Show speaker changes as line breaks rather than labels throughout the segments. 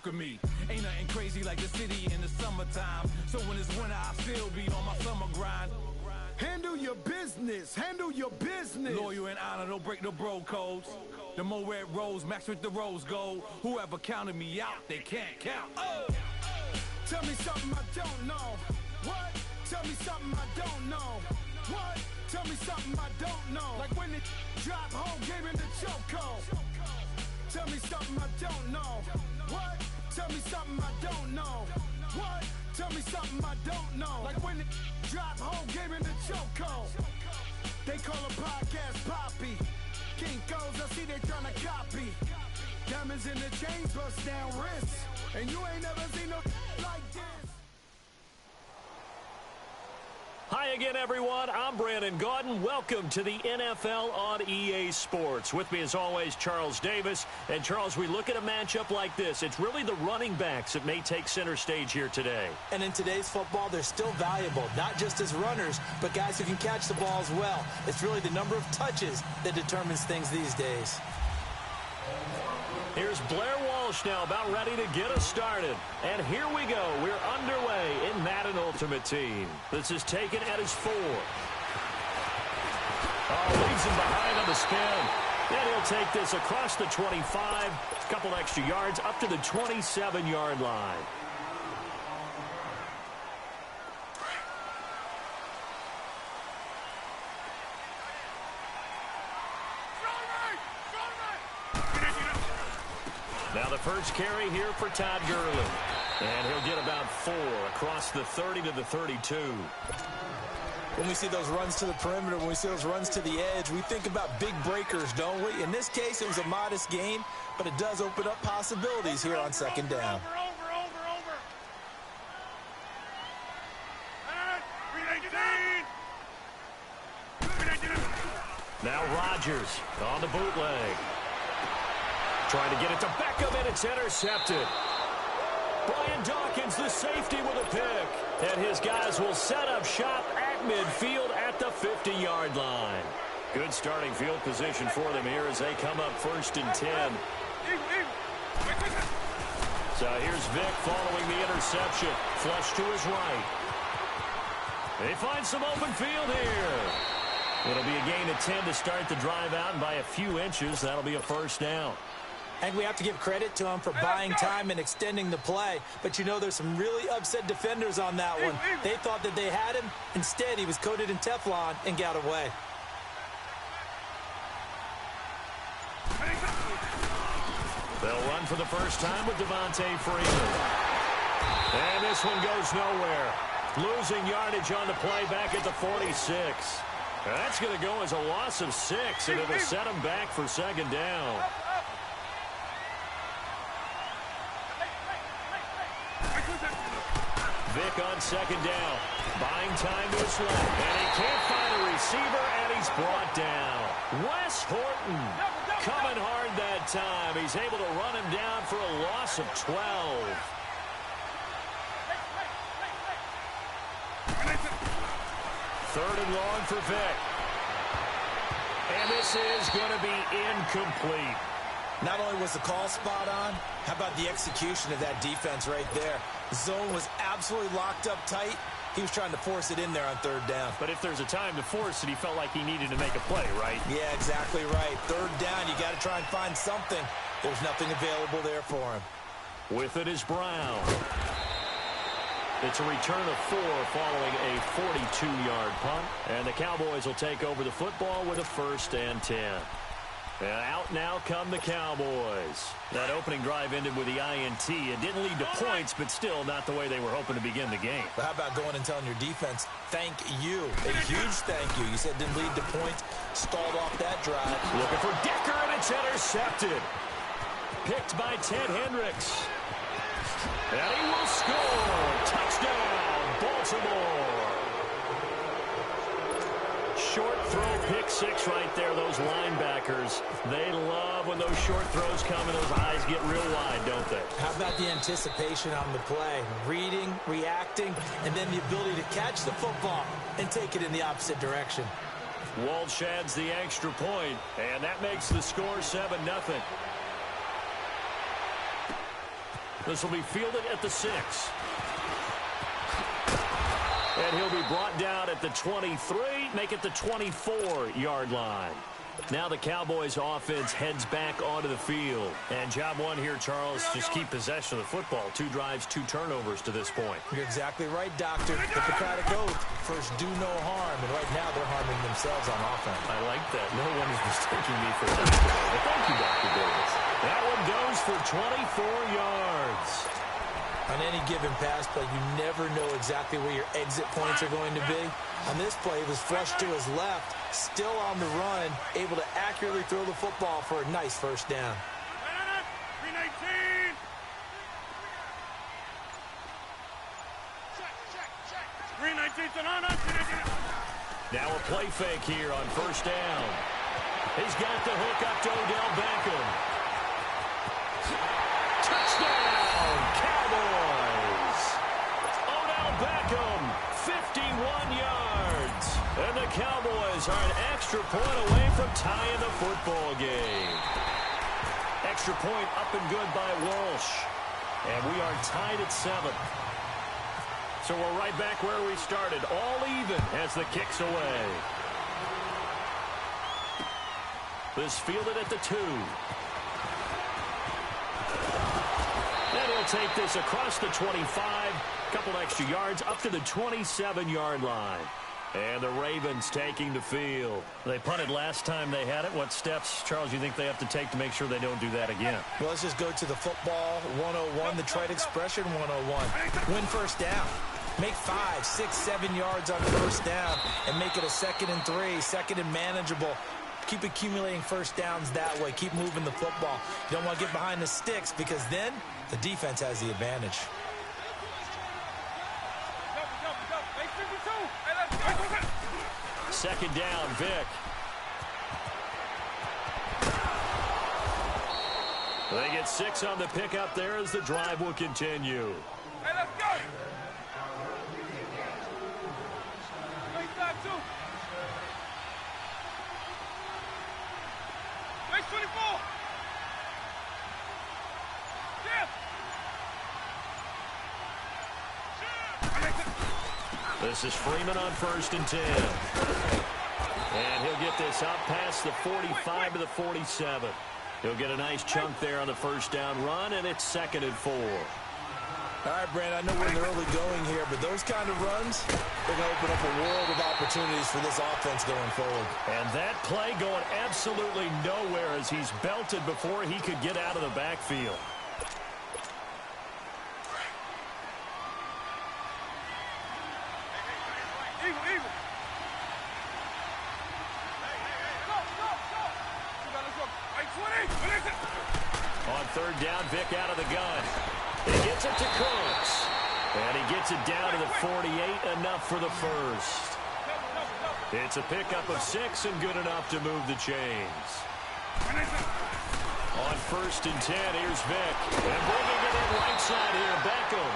of me. Ain't nothing crazy like the city in the summertime. So when it's winter, I still be on my summer grind.
Handle your business. Handle your business.
Loyal and honor, don't break the bro codes. The more red rose, max with the rose gold. Whoever counted me out, they can't count. Oh!
Tell me something I don't know. What? Tell me something I don't know. What? Tell me something I don't know. Like when it drop home, gave him the chokehold. Tell me something I don't know. What? Tell me something I don't know. What? Tell me something I don't know. Like when it drop home, gave him the chokehold. They call a podcast Poppy. Kinkos, I see they tryna copy. Diamonds in the chains, bust down wrists. And you ain't never seen no like this.
Hi again, everyone. I'm Brandon Gaudin. Welcome to the NFL on EA Sports. With me, as always, Charles Davis. And, Charles, we look at a matchup like this. It's really the running backs that may take center stage here today.
And in today's football, they're still valuable, not just as runners, but guys who can catch the ball as well. It's really the number of touches that determines things these days.
Here's Blair Walsh now about ready to get us started. And here we go. We're underway in Madden Ultimate Team. This is taken at his 4. Oh, leaves him behind on the spin. And he'll take this across the 25. A couple extra yards up to the 27-yard line. Now the first carry here for Todd Gurley. And he'll get about 4 across the 30 to the 32.
When we see those runs to the perimeter, when we see those runs to the edge, we think about big breakers, don't we? In this case, it was a modest gain, but it does open up possibilities here on second down.
Now Rodgers on the bootleg. Trying to get it to Beckham, and it's intercepted. Brian Dawkins, the safety, with a pick. And his guys will set up shop at midfield at the 50-yard line. Good starting field position for them here as they come up 1st and 10. So here's Vick following the interception. Flush to his right. They find some open field here. It'll be a gain of 10 to start the drive out, and by a few inches, that'll be a first down.
And we have to give credit to him for buying time and extending the play. But, you know, there's some really upset defenders on that one. They thought that they had him. Instead, he was coated in Teflon and got away.
They'll run for the first time with Devontae Freeman. And this one goes nowhere. Losing yardage on the play back at the 46. That's going to go as a loss of 6, and it'll set him back for second down. Vick on second down. Buying time to his left. And he can't find a receiver, and he's brought down. Wes Horton coming hard that time. He's able to run him down for a loss of 12. Third and long for Vick. And this is going to be incomplete.
Not only was the call spot on, how about the execution of that defense right there? The zone was absolutely locked up tight. He was trying to force it in there on third down.
But if there's a time to force it, he felt like he needed to make a play, right?
Yeah, exactly right. Third down, you got to try and find something. There's nothing available there for him.
With it is Brown. It's a return of 4 following a 42-yard punt. And the Cowboys will take over the football with a 1st and 10. And out now come the Cowboys. That opening drive ended with the INT. It didn't lead to points, but still not the way they were hoping to begin the game.
But how about going and telling your defense, thank you. A huge thank you. You said it didn't lead to points. Stalled off that drive.
Looking for Decker, and it's intercepted. Picked by Ted Hendricks. And he will score. Touchdown, Baltimore. Short throw, pick 6 right there. Those linebackers, they love when those short throws come and those eyes get real wide, don't they?
How about the anticipation on the play? Reading, reacting, and then the ability to catch the football and take it in the opposite direction.
Walsh adds the extra point, and that makes the score 7-0. This will be fielded at the 6. And he'll be brought down at the 23, make it the 24-yard line. Now the Cowboys offense heads back onto the field. And job one here, Charles, just keep possession of the football. 2 drives, 2 turnovers to this point.
You're exactly right, Doctor. Hippocratic oath. First, do no harm. And right now, they're harming themselves on offense.
I like that. No one is mistaking me for that. Well, thank you, Dr. Davis. That one goes for 24 yards.
On any given pass play, you never know exactly where your exit points are going to be. On this play, it was flushed to his left, still on the run, able to accurately throw the football for a nice first down.
319.
Now a play fake here on first down. He's got the hook up to Odell Beckham. Touchdown, Cowboys! Odell Beckham, 51 yards. And the Cowboys are an extra point away from tying the football game. Extra point up and good by Walsh. And we are tied at 7. So we're right back where we started, all even as the kick's away. This fielded at the 2. And he'll take this across the 25, couple extra yards up to the 27-yard line. And the Ravens taking the field. They punted last time they had it. What steps, Charles, you think they have to take to make sure they don't do that again?
Well, let's just go to the football 101, the trite expression 101. Win first down. Make 5, 6, 7 yards on first down and make it a 2nd and 3, 2nd and manageable. Keep accumulating first downs that way. Keep moving the football. You don't want to get behind the sticks because then the defense has the advantage.
Second down, Vic. They get 6 on the pickup there as the drive will continue.
Hey, let's go! Base 24!
This is Freeman on 1st and 10. And he'll get this up past the 45 to the 47. He'll get a nice chunk there on the first down run, and it's 2nd and 4.
All right, Brand, I know we're in the early going here, but those kind of runs, they're going to open up a world of opportunities for this offense going forward.
And that play going absolutely nowhere as he's belted before he could get out of the backfield. On 3rd down, Vic out of the gun. He gets it to Cooks. And he gets it down to the 48, enough for the first. It's a pickup of 6 and good enough to move the chains. On 1st and 10, here's Vic. And bringing it in right side here, Beckham.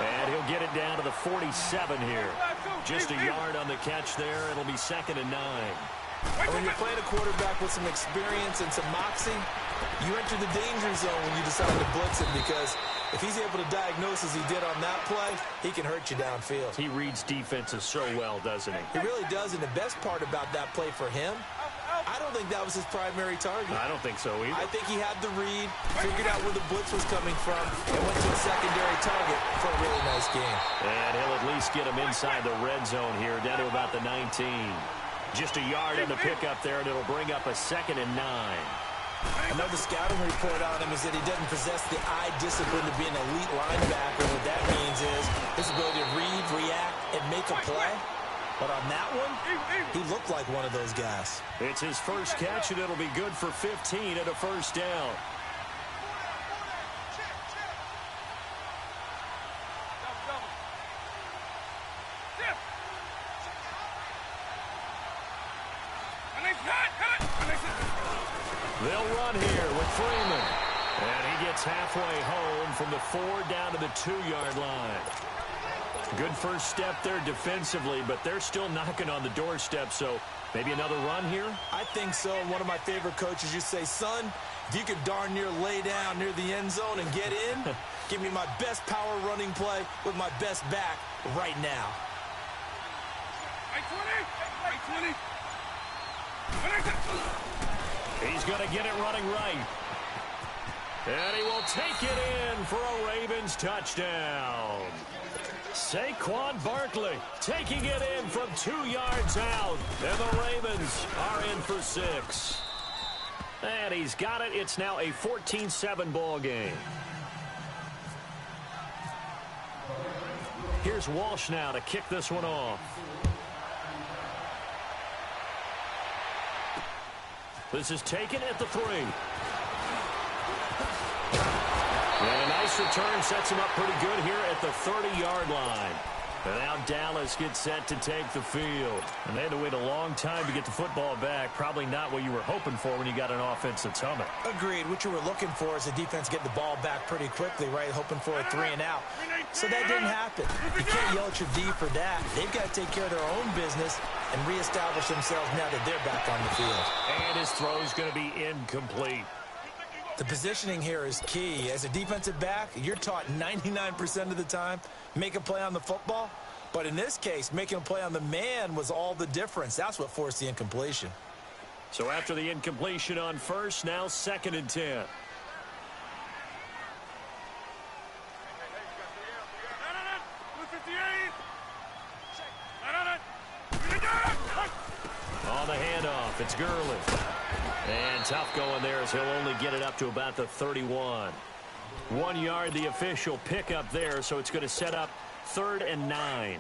And he'll get it down to the 47 here. Just a yard on the catch there. It'll be 2nd and 9.
When you're playing a quarterback with some experience and some moxie, you enter the danger zone when you decide to blitz him because if he's able to diagnose as he did on that play, he can hurt you downfield.
He reads defenses so well, doesn't he?
He really does, and the best part about that play for him, I don't think that was his primary target.
I don't think so either.
I think he had the read, figured out where the blitz was coming from, and went to a secondary target for a really nice game.
And he'll at least get him inside the red zone here, down to about the 19. Just a yard in the pickup there, and it'll bring up a 2nd and 9.
I know the scouting report on him is that he doesn't possess the eye discipline to be an elite linebacker. What that means is his ability to read, react, and make a play. But on that one, he looked like one of those guys.
It's his first catch, and it'll be good for 15 at a first down. They'll run here with Freeman. And he gets halfway home from the 4 down to the 2-yard line. Good first step there defensively, but they're still knocking on the doorstep, so maybe another run here?
I think so. One of my favorite coaches used to say, son, if you could darn near lay down near the end zone and get in, give me my best power running play with my best back right now.
He's going to get it running right. And he will take it in for a Ravens touchdown. Saquon Barkley taking it in from 2 yards out. And the Ravens are in for 6. And he's got it. It's now a 14-7 ball game. Here's Walsh now to kick this one off. This is taken at the 3. And a nice return sets him up pretty good here at the 30-yard line. And now Dallas gets set to take the field. And they had to wait a long time to get the football back. Probably not what you were hoping for when you got an offense that's humming.
Agreed. What you were looking for is the defense getting the ball back pretty quickly, right? Hoping for a 3 and out. So that didn't happen. You can't yell at your D for that. They've got to take care of their own business and reestablish themselves now that they're back on the field.
And his throw is going to be incomplete.
The positioning here is key. As a defensive back, you're taught 99% of the time, make a play on the football. But in this case, making a play on the man was all the difference. That's what forced the incompletion.
So after the incompletion on first, now 2nd and 10. On the handoff, it's Gurley. And tough going there as he'll only get it up to about the 31. 1 yard, the official pickup there, so it's going to set up 3rd and 9.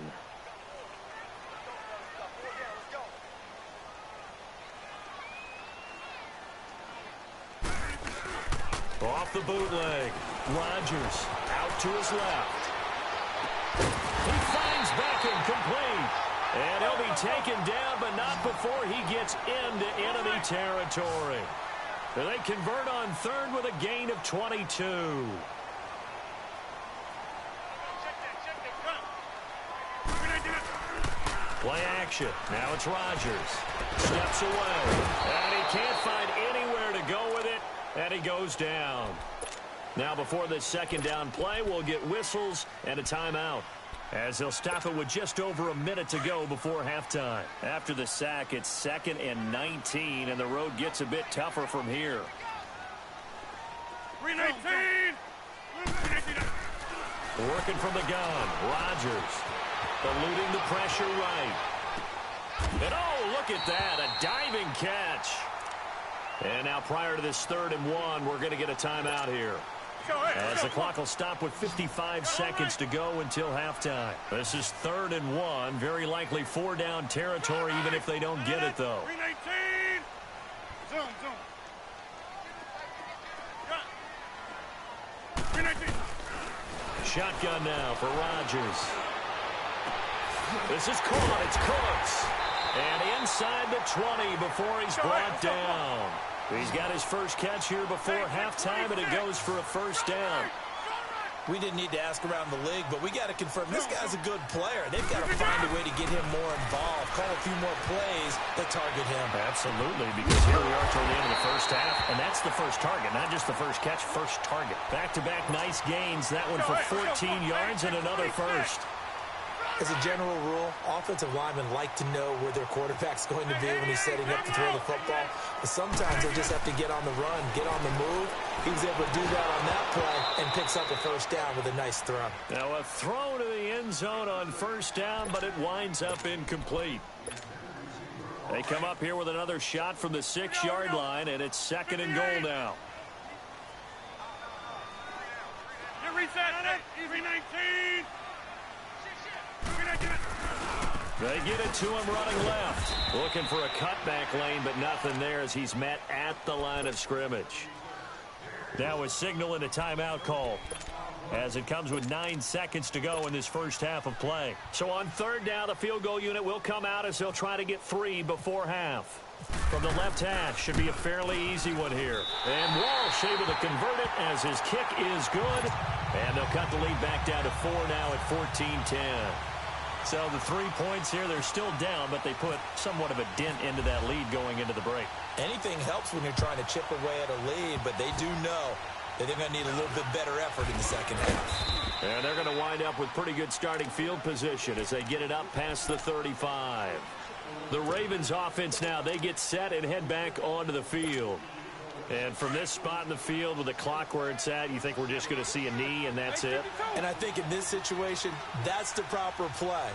Off the bootleg. Rodgers out to his left. He finds Beckham complete. And he'll be taken down, but not before he gets into enemy territory. And they convert on 3rd with a gain of 22. Play action. Now it's Rodgers. Steps away. And he can't find anywhere to go with it. And he goes down. Now before this 2nd down play, we'll get whistles and a timeout, as they'll stop it with just over a minute to go before halftime. After the sack, it's 2nd and 19, and the road gets a bit tougher from here.
319!
Working from the gun, Rodgers eluding the pressure right. And oh, look at that, a diving catch. And now prior to this 3rd and 1, we're going to get a timeout here, as the clock will stop with 55 seconds to go until halftime. This is 3rd and 1. Very likely 4-down territory, even if they don't get it, though.
319! Zone. 319!
Shotgun now for Rodgers. This is caught. It's Cooks. And inside the 20 before he's brought down. He's got his first catch here before halftime, and it goes for a 1st down.
We didn't need to ask around the league, but we got to confirm this guy's a good player. They've got to find a way to get him more involved, call a few more plays that target him.
Absolutely, because here we are toward the end of the first half, and that's the first target, not just the first catch, first target. Back-to-back nice gains, that one for 14 yards and another first.
As a general rule, offensive linemen like to know where their quarterback's going to be when he's setting up to throw the football. But sometimes they just have to get on the run, get on the move. He was able to do that on that play and picks up a 1st down with a nice throw.
Now a throw to the end zone on 1st down, but it winds up incomplete. They come up here with another shot from the 6-yard line, and it's 2nd and goal now.
You reset it. 319!
They get it to him running left. Looking for a cutback lane, but nothing there as he's met at the line of scrimmage. That was signaling a timeout call, as it comes with 9 seconds to go in this first half of play. So on 3rd down, the field goal unit will come out as they'll try to get 3 before half. From the left hash, should be a fairly easy one here. And Walsh able to convert it as his kick is good. And they'll cut the lead back down to 4 now at 14-10. So the 3 points here, they're still down, but they put somewhat of a dent into that lead going into the break.
Anything helps when you're trying to chip away at a lead, but they do know that they're going to need a little bit better effort in the second half.
And they're going to wind up with pretty good starting field position as they get it up past the 35. The Ravens offense now, they get set and head back onto the field. And from this spot in the field with the clock where it's at, you think we're just going to see a knee and that's it?
And I think in this situation, that's the proper play.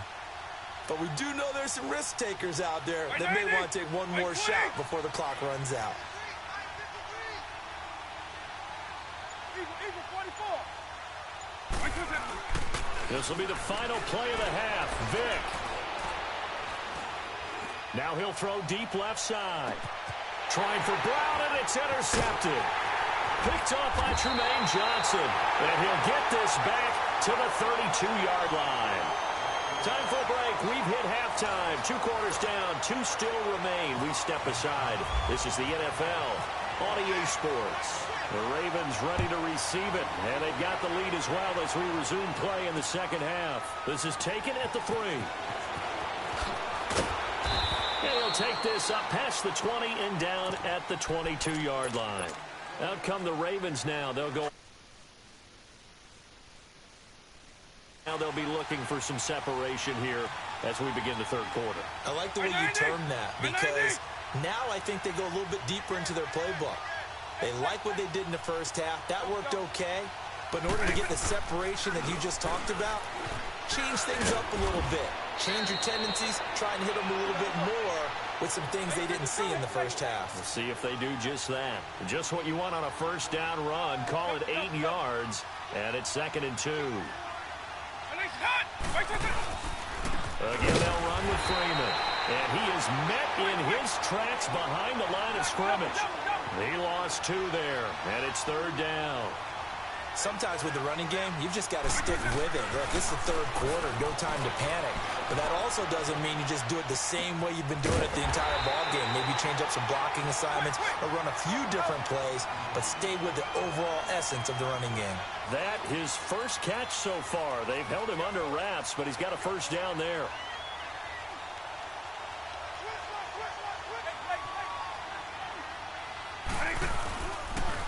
But we do know there's some risk takers out there that may want to take one more shot before the clock runs out.
This will be the final play of the half. Vick. Now he'll throw deep left side. Trying for Brown, and it's intercepted. Picked off by Tremaine Johnson. And he'll get this back to the 32-yard line. Time for a break. We've hit halftime. 2 quarters down. 2 still remain. We step aside. This is the NFL on EA Sports. The Ravens ready to receive it. And they've got the lead as well as we resume play in the second half. This is taken at the 3. And he'll take this up past the 20 and down at the 22-yard line. Out come the Ravens now. They'll go. Now they'll be looking for some separation here as we begin the third quarter.
I like the way you term that because now I think they go a little bit deeper into their playbook. They like what they did in the first half. That worked okay. But in order to get the separation that you just talked about, change things up a little bit. Change your tendencies. Try and hit them a little bit more with some things they didn't see in the first half.
We'll see if they do just that. Just what you want on a first down run. Call it 8 yards. And it's 2nd and 2. Again, they'll run with Freeman. And he is met in his tracks behind the line of scrimmage. He lost 2 there. And it's 3rd down.
Sometimes with the running game, you've just got to stick with it. Look, this is the third quarter, no time to panic. But that also doesn't mean you just do it the same way you've been doing it the entire ball game. Maybe change up some blocking assignments or run a few different plays, but stay with the overall essence of the running game.
That his first catch so far. They've held him under wraps, but he's got a first down there.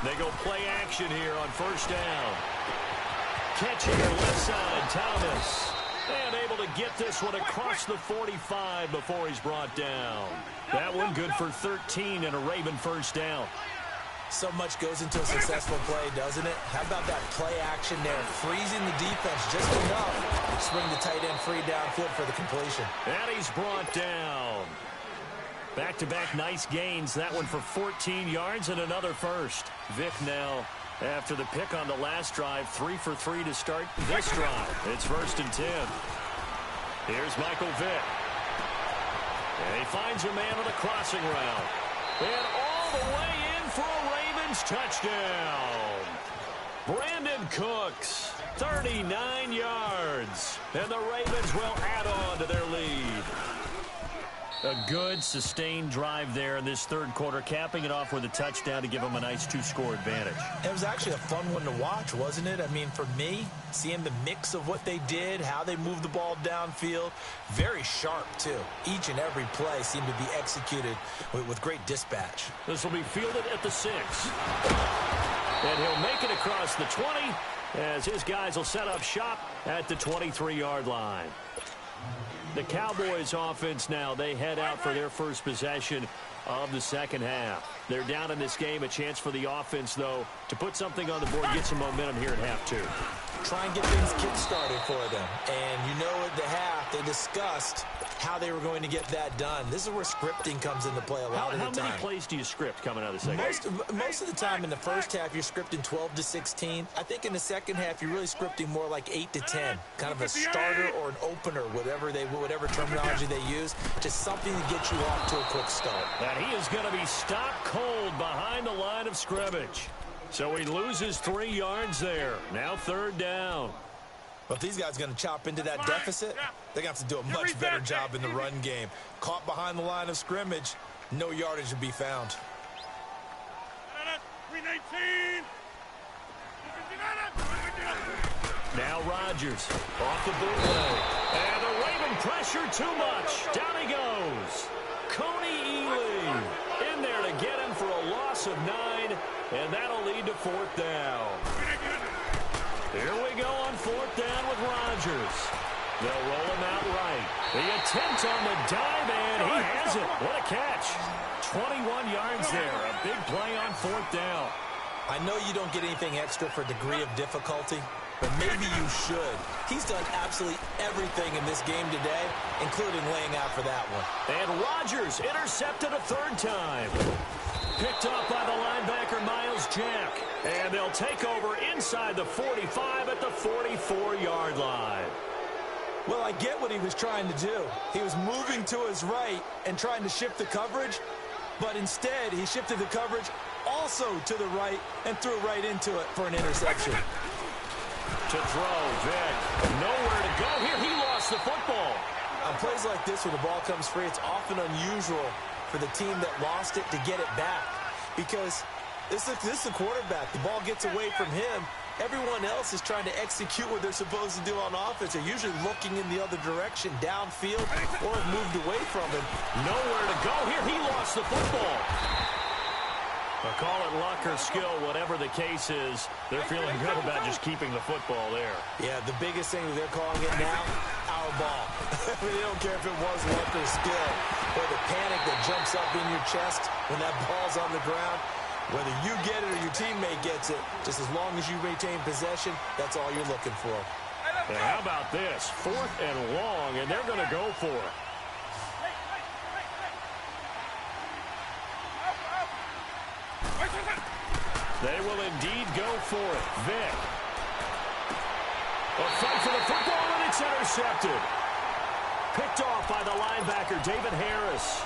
They go play action here on first down. Catch here, left side, Thomas. And able to get this one across the 45 before he's brought down. That one good for 13 and a Raven first down.
So much goes into a successful play, doesn't it? How about that play action there? Freezing the defense just enough to swing the tight end free downfield for the completion.
And he's brought down. Back-to-back nice gains. That one for 14 yards and another first. Vick now, after the pick on the last drive, 3 for 3 to start this drive. It's 1st and 10. Here's Michael Vick. And he finds a man on the crossing route. And all the way in for a Ravens touchdown. Brandon Cooks, 39 yards. And the Ravens will add on to their lead. A good, sustained drive there in this third quarter, capping it off with a touchdown to give them a nice 2-score advantage.
It was actually a fun one to watch, wasn't it? I mean, for me, seeing the mix of what they did, how they moved the ball downfield, very sharp, too. Each and every play seemed to be executed with great dispatch.
This will be fielded at the 6. And he'll make it across the 20 as his guys will set up shop at the 23-yard line. The Cowboys offense now, they head out for their first possession of the second half. They're down in this game. A chance for the offense, though, to put something on the board, get some momentum here in half 2.
Try and get things kick-started for them. And you know at the half, they discussed how they were going to get that done. This is where scripting comes into play a lot of the time.
How many plays do you script coming out of the second half?
Most of the time in the first half, you're scripting 12 to 16. I think in the second half, you're really scripting more like 8 to 10. Kind of a starter or an opener, whatever terminology they use. Just something to get you off to a quick start.
And he is going to be stopped cold behind the line of scrimmage. So he loses 3 yards there. Now 3rd down.
But if these guys are going to chop into that deficit, they're going to have to do a much better job in the run game. Caught behind the line of scrimmage, No yardage to be found.
Now Rodgers off the bootleg. And they're waving pressure too much. Down he goes. Coney Ely in there to get him for a loss of 9, and that'll lead to 4th down. Here we go on 4th down with Rodgers. They'll roll him out right. The attempt on the dive, and he has it. What a catch. 21 yards there. A big play on 4th down.
I know you don't get anything extra for degree of difficulty, but maybe you should. He's done absolutely everything in this game today, including laying out for that one.
And Rodgers intercepted a 3rd time. Picked up by the linebacker, Miles Jack. And they'll take over inside the 45 at the 44-yard line.
Well, I get what he was trying to do. He was moving to his right and trying to shift the coverage, but instead he shifted the coverage also to the right and threw right into it for an interception.
To throw, Vic. Nowhere to go here. He lost the football.
On plays like this where the ball comes free, it's often unusual for the team that lost it to get it back, because this is the quarterback. The ball gets away from him. Everyone else is trying to execute what they're supposed to do on offense. They're usually looking in the other direction, downfield, or have moved away from him.
Nowhere to go here. He lost the football. I'll call it luck or skill, whatever the case is. They're feeling good about just keeping the football there.
Yeah, the biggest thing that they're calling it now, our ball. I mean, they don't care if it was luck or skill, or the panic that jumps up in your chest when that ball's on the ground. Whether you get it or your teammate gets it, just as long as you retain possession, that's all you're looking for.
And how about this? 4th and long, and they're going to go for it. They will indeed go for it. Vic. A fight for the football, and it's intercepted. Picked off by the linebacker, David Harris.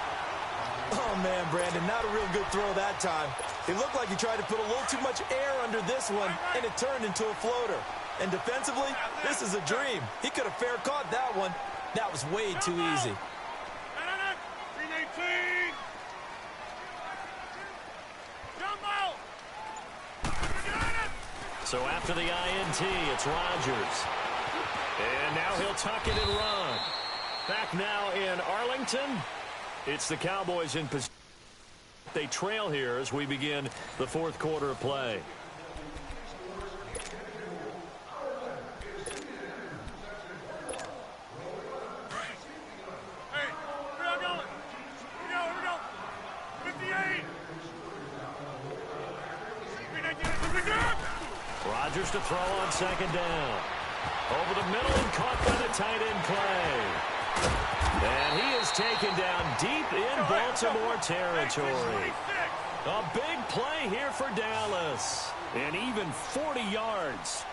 Oh, man, Brandon, not a real good throw that time. It looked like he tried to put a little too much air under this one, and it turned into a floater. And defensively, this is a dream. He could have fair caught that one. That was way too easy.
So after the INT, it's Rodgers. And now he'll tuck it and run. Back now in Arlington. It's the Cowboys in position. They trail here as we begin the 4th quarter of play.
Hey, where y'all going? Here we go. 58.
Rodgers to throw on 2nd down. Over the middle and caught by the tight end play. And he is taken down deep in Baltimore territory. A big play here for Dallas. And even 40 yards.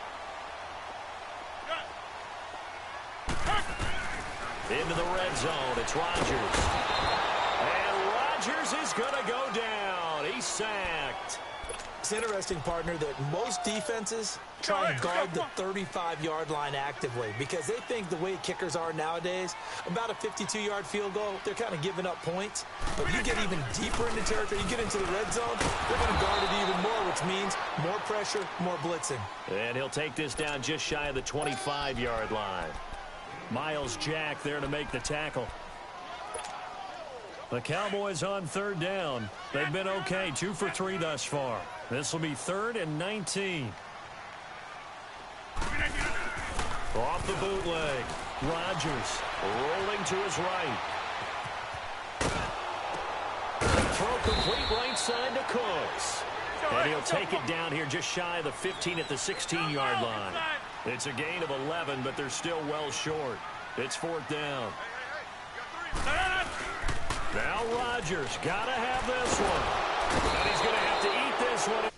Into the red zone, it's Rodgers. And Rodgers is going to go down. He's sacked.
It's interesting, partner, that most defenses try and guard the 35-yard line actively because they think the way kickers are nowadays, about a 52-yard field goal, they're kind of giving up points. But you get even deeper into territory, you get into the red zone, they're going to guard it even more, which means more pressure, more blitzing.
And he'll take this down just shy of the 25-yard line. Miles Jack there to make the tackle. The Cowboys on 3rd down. They've been okay, 2 for 3 thus far. This will be 3rd and 19. Off the bootleg. Rodgers rolling to his right. Throw complete right side to Cooks. And he'll take it down here just shy of the 15 at the 16-yard line. It's a gain of 11, but they're still well short. It's 4th down. Now Rodgers got to have this one. And he's going to have to eat this one.